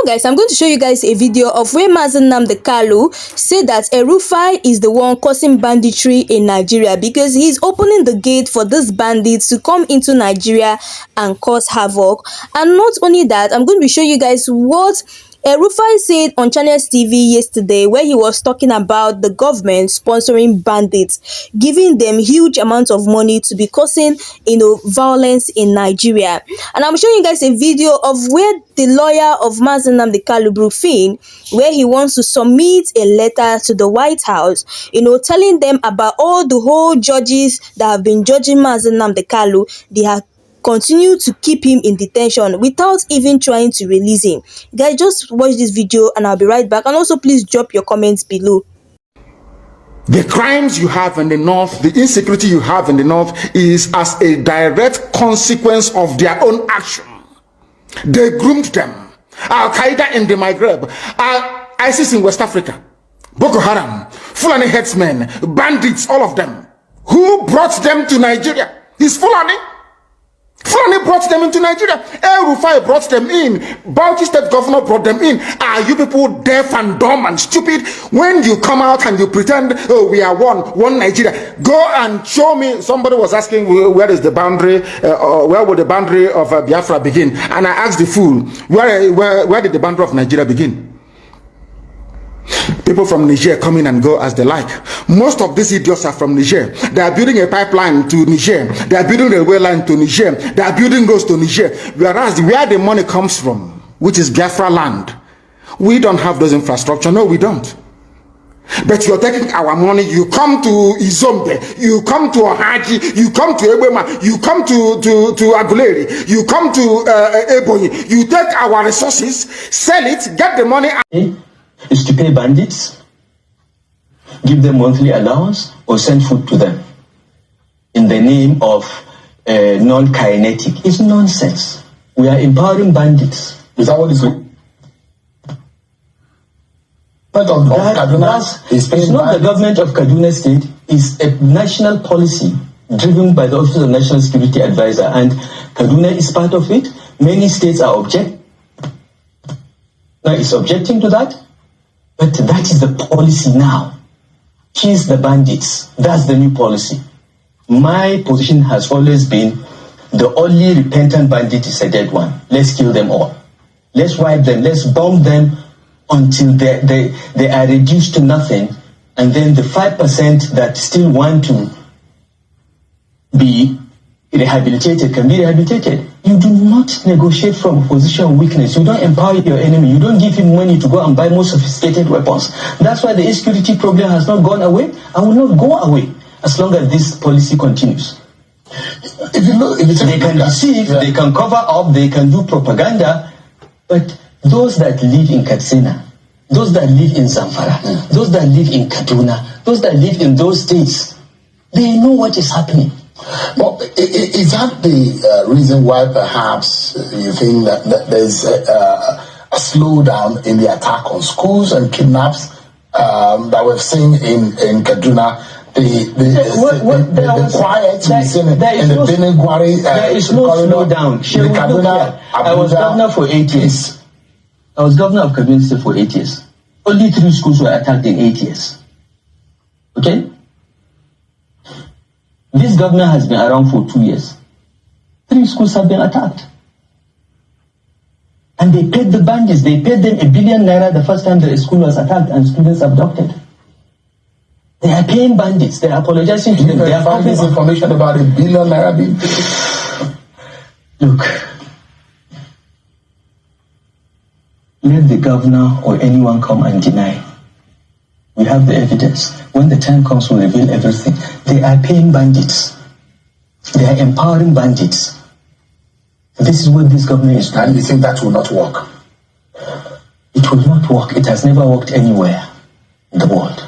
guys, I'm going to show you guys a video of where Nnamdi Kanu said that El-Rufai is the one causing banditry in Nigeria because he's opening the gate for these bandits to come into Nigeria and cause havoc. And not only that, I'm going to be showing you guys what El-Rufai said on Channels TV yesterday, where he was talking about the government sponsoring bandits, giving them huge amounts of money to be causing, violence in Nigeria. And I'm showing you guys a video of where the lawyer of Nnamdi Kanu, where he wants to submit a letter to the White House, telling them about all the whole judges that have been judging Nnamdi Kanu. They have continue to keep him in detention without even trying to release him. Guys, just watch this video and I'll be right back. And also please drop your comments below. The crimes you have in the north, the insecurity you have in the north is as a direct consequence of their own action. They groomed them. Al-Qaeda in the Maghreb, ISIS in West Africa, Boko Haram, Fulani headsmen, bandits, all of them. Who brought them to Nigeria? It's Fulani. Fulani brought them into Nigeria. El-Rufai brought them in. Bauchi State Governor brought them in. Are you people deaf and dumb and stupid? When you come out and you pretend, oh, we are one Nigeria. Go and show me. Somebody was asking where is the boundary, where would the boundary of Biafra begin? And I asked the fool, where did the boundary of Nigeria begin? People from Niger come in and go as they like. Most of these idiots are from Niger. They are building a pipeline to Niger. They are building a railway line to Niger. They are building roads to Niger. Whereas where the money comes from, which is Biafra land, we don't have those infrastructure. No, we don't. But you're taking our money. You come to Izombe, you come to Ohaji, you come to Ebema, you come to Aguleri, you come to Ebonyi. You take our resources, sell it, get the money. Is to pay bandits, give them monthly allowance, or send food to them in the name of non-kinetic. It's nonsense. We are empowering bandits. Is that what is it? It's not the government of Kaduna State. It's a national policy driven by the Office of National Security Advisor, and Kaduna is part of it. Many states are objecting to that. But that is the policy now. Chase the bandits. That's the new policy. My position has always been the only repentant bandit is a dead one. Let's kill them all. Let's wipe them. Let's bomb them until they are reduced to nothing. And then the 5% that still want to be rehabilitated can be rehabilitated. You do not negotiate from a position of weakness. You don't empower your enemy. You don't give him money to go and buy more sophisticated weapons. That's why the insecurity problem has not gone away and will not go away as long as this policy continues. They can deceive, they can cover up, they can do propaganda, but those that live in Katsina, those that live in Zamfara, those that live in Kaduna, those that live in those states, they know what is happening. Well, is that the reason why perhaps you think that there's a slowdown in the attack on schools and kidnaps that we've seen in Kaduna? The quiet in the Benegwari. There is no slowdown. I was governor for 8 years. I was governor of Kaduna State for 8 years. Only 3 schools were attacked in 8 years. Okay? This governor has been around for 2 years. 3 schools have been attacked. And they paid the bandits. They paid them ₦1 billion the first time the school was attacked and students abducted. They are paying bandits. They are apologizing to them. They are found this information about ₦1 billion being paid. Look, let the governor or anyone come and deny. We have the evidence. When the time comes, we'll reveal everything. They are paying bandits. They are empowering bandits. This is what this government is doing. And you think that will not work? It will not work. It has never worked anywhere in the world.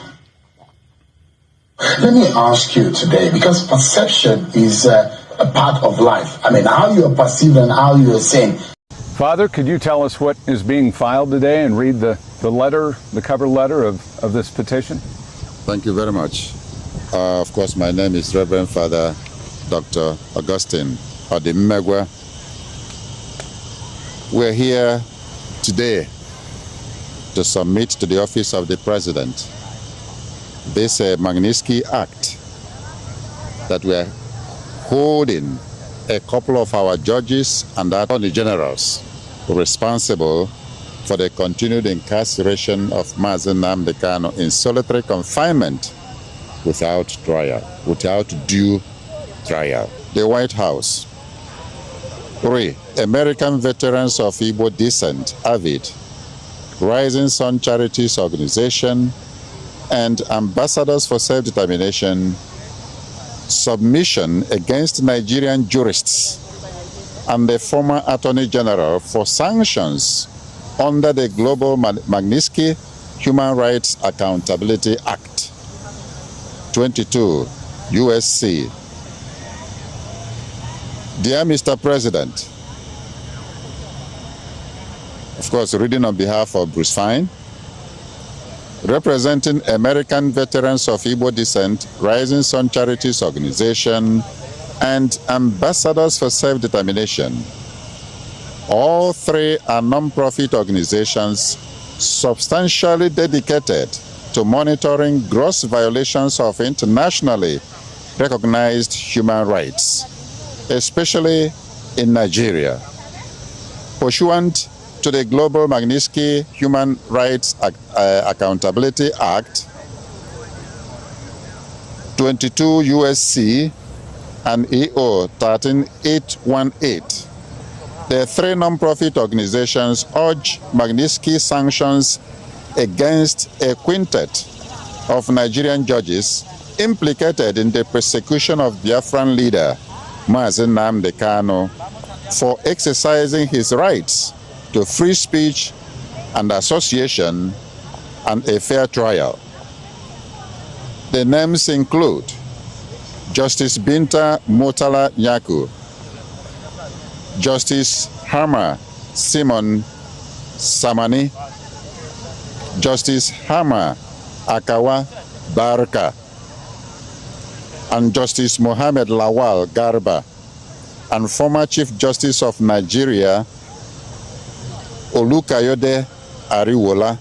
Let me ask you today, because perception is a part of life. I mean, how you are perceived and how you are seen. Father, could you tell us what is being filed today and read the letter, the cover letter of this petition? Thank you very much. Of course, my name is Reverend Father Dr. Augustine Odimegwa. We're here today to submit to the office of the President this Magnitsky Act that we are holding a couple of our judges and attorney generals responsible for the continued incarceration of Nnamdi Kanu in solitary confinement without trial, without due trial. The White House. 3. American Veterans of Igbo Descent, AVID, Rising Sun Charities Organization, and Ambassadors for Self-Determination submission against Nigerian jurists and the former Attorney General for sanctions under the Global Magnitsky Human Rights Accountability Act. 22 USC. Dear Mr. President, of course, reading on behalf of Bruce Fine, representing American Veterans of Igbo Descent, Rising Sun Charities Organization, and Ambassadors for Self-Determination. All three are non-profit organizations substantially dedicated to monitoring gross violations of internationally recognized human rights, especially in Nigeria. Pursuant to the Global Magnitsky Human Rights Accountability Act, 22 USC and EO 13818, the three non-profit organizations urge Magnitsky sanctions against a quintet of Nigerian judges implicated in the persecution of Biafran leader Nnamdi Kanu for exercising his rights to free speech and association and a fair trial. The names include Justice Binta Murtala Nyaku, Justice Hama Simon Samani, Justice Hama Akawa Barka, and Justice Mohammed Lawal Garba, and former Chief Justice of Nigeria Olukayode Ariwola.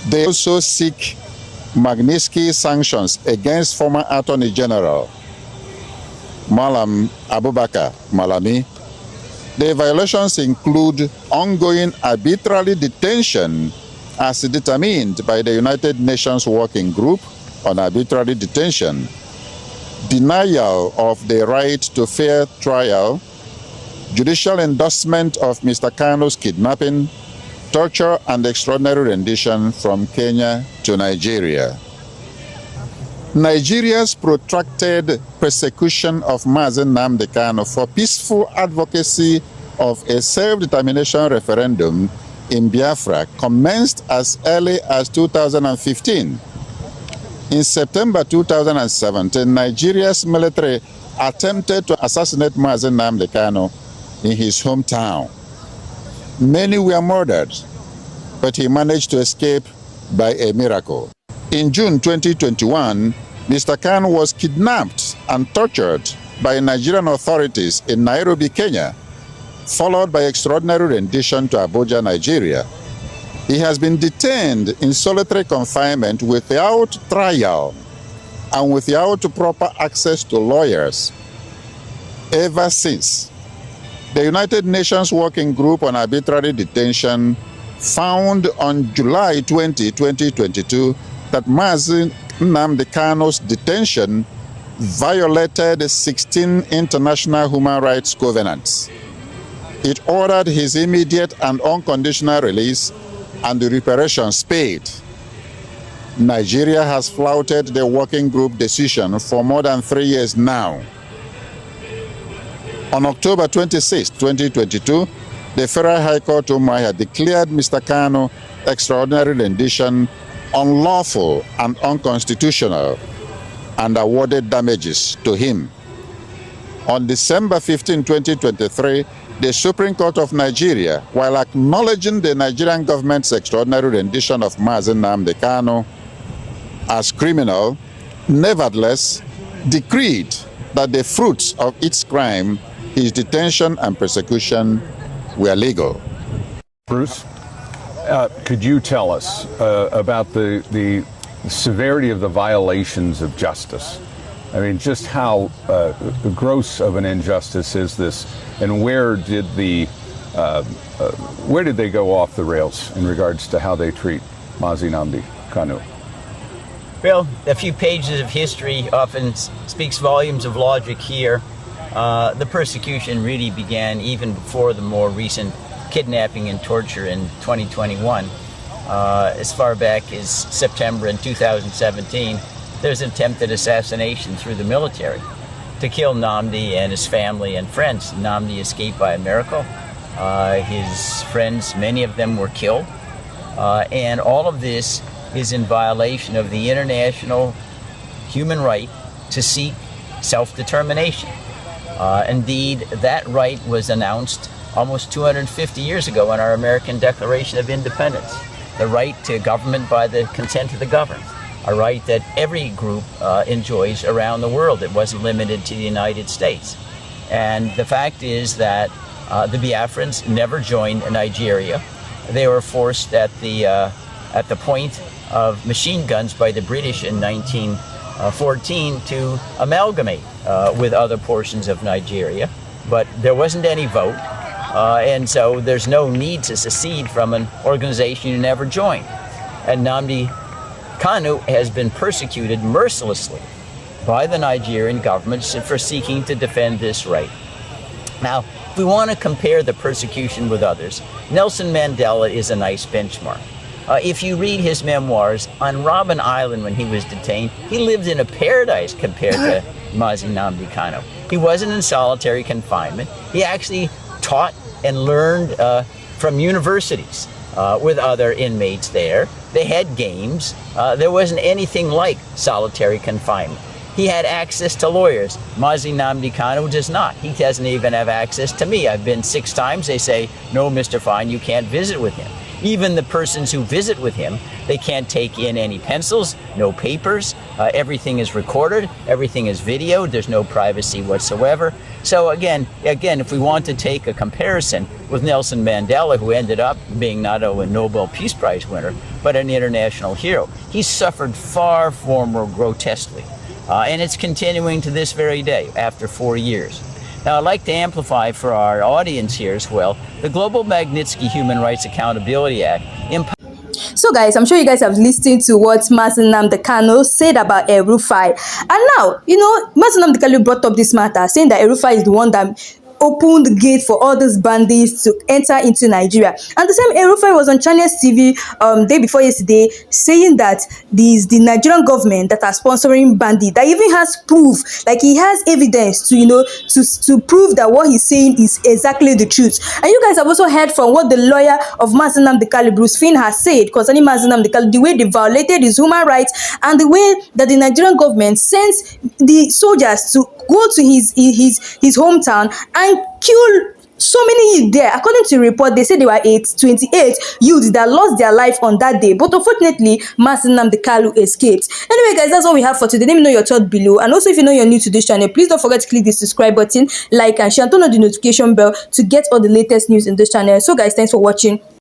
They also seek Magnitsky sanctions against former Attorney General Malam Abubakar Malami. The violations include ongoing arbitrary detention as determined by the United Nations Working Group on Arbitrary Detention, denial of the right to fair trial, judicial endorsement of Mr. Kanu's kidnapping, torture, and extraordinary rendition from Kenya to Nigeria. Nigeria's protracted persecution of Nnamdi Kanu for peaceful advocacy of a self-determination referendum in Biafra commenced as early as 2015. In September 2017, Nigeria's military attempted to assassinate Nnamdi Kanu in his hometown. Many were murdered, but he managed to escape by a miracle. In June 2021, Mr. Kanu was kidnapped and tortured by Nigerian authorities in Nairobi, Kenya, followed by extraordinary rendition to Abuja, Nigeria. He has been detained in solitary confinement without trial and without proper access to lawyers ever since. The United Nations Working Group on Arbitrary Detention found on July 20, 2022 that Nnamdi Kanu's detention violated 16 international human rights covenants. It ordered his immediate and unconditional release and the reparations paid. Nigeria has flouted the working group decision for more than 3 years now. On October 26, 2022, the Federal High Court Umuahia declared Mr. Kanu extraordinary rendition unlawful and unconstitutional and awarded damages to him. On December 15, 2023, the Supreme Court of Nigeria, while acknowledging the Nigerian government's extraordinary rendition of Nnamdi Kanu as criminal, nevertheless decreed that the fruits of its crime, his detention and persecution, were legal. Bruce, could you tell us about the severity of the violations of justice? I mean, just how gross of an injustice is this, and where did they go off the rails in regards to how they treat Nnamdi Kanu? Well, a few pages of history often speaks volumes of logic here. The persecution really began even before the more recent kidnapping and torture in 2021. As far back as September in 2017, there's an attempted assassination through the military to kill Nnamdi and his family and friends. Nnamdi escaped by a miracle. His friends, many of them were killed. And all of this is in violation of the international human right to seek self-determination. Indeed, that right was announced almost 250 years ago in our American Declaration of Independence. The right to government by the consent of the governed. A right that every group enjoys around the world. It wasn't limited to the United States. And the fact is that the Biafrans never joined Nigeria. They were forced at the point of machine guns by the British in 1914 to amalgamate with other portions of Nigeria. But there wasn't any vote, and so there's no need to secede from an organization you never joined. And Nnamdi Kanu has been persecuted mercilessly by the Nigerian government for seeking to defend this right. Now, if we want to compare the persecution with others, Nelson Mandela is a nice benchmark. If you read his memoirs, on Robben Island when he was detained, he lived in a paradise compared to Nnamdi Kanu. He wasn't in solitary confinement. He actually taught and learned from universities with other inmates there. They had games. There wasn't anything like solitary confinement. He had access to lawyers. Nnamdi Kanu does not. He doesn't even have access to me. I've been 6 times. They say, no, Mr. Fine, you can't visit with him. Even the persons who visit with him, they can't take in any pencils, no papers. Everything is recorded. Everything is videoed. There's no privacy whatsoever. So again, if we want to take a comparison with Nelson Mandela, who ended up being not only a Nobel Peace Prize winner, but an international hero, he suffered far more grotesquely. And it's continuing to this very day after 4 years. Now, I'd like to amplify for our audience here as well, the Global Magnitsky Human Rights Accountability Act. So guys, I'm sure you guys have listened to what Nnamdi Kanu said about El-Rufai. And now, Nnamdi Kanu brought up this matter, saying that El-Rufai is the one that opened the gate for all these bandits to enter into Nigeria. And the same El-Rufai was on Channels TV day before yesterday saying that the Nigerian government that are sponsoring bandits, that even has proof, like he has evidence to to prove that what he's saying is exactly the truth. And you guys have also heard from what the lawyer of Nnamdi Kanu, Bruce Finn, has said concerning Nnamdi Kanu, the way they violated his human rights and the way that the Nigerian government sends the soldiers to go to his hometown and kill so many youths there. According to the report, they said there were 28 youths that lost their life on that day. But unfortunately, Nnamdi Kanu escaped. Anyway, guys, that's all we have for today. Let me know your thoughts below. And also, if you know you're new to this channel, please don't forget to click the subscribe button, like and share, and turn on the notification bell to get all the latest news in this channel. So, guys, thanks for watching.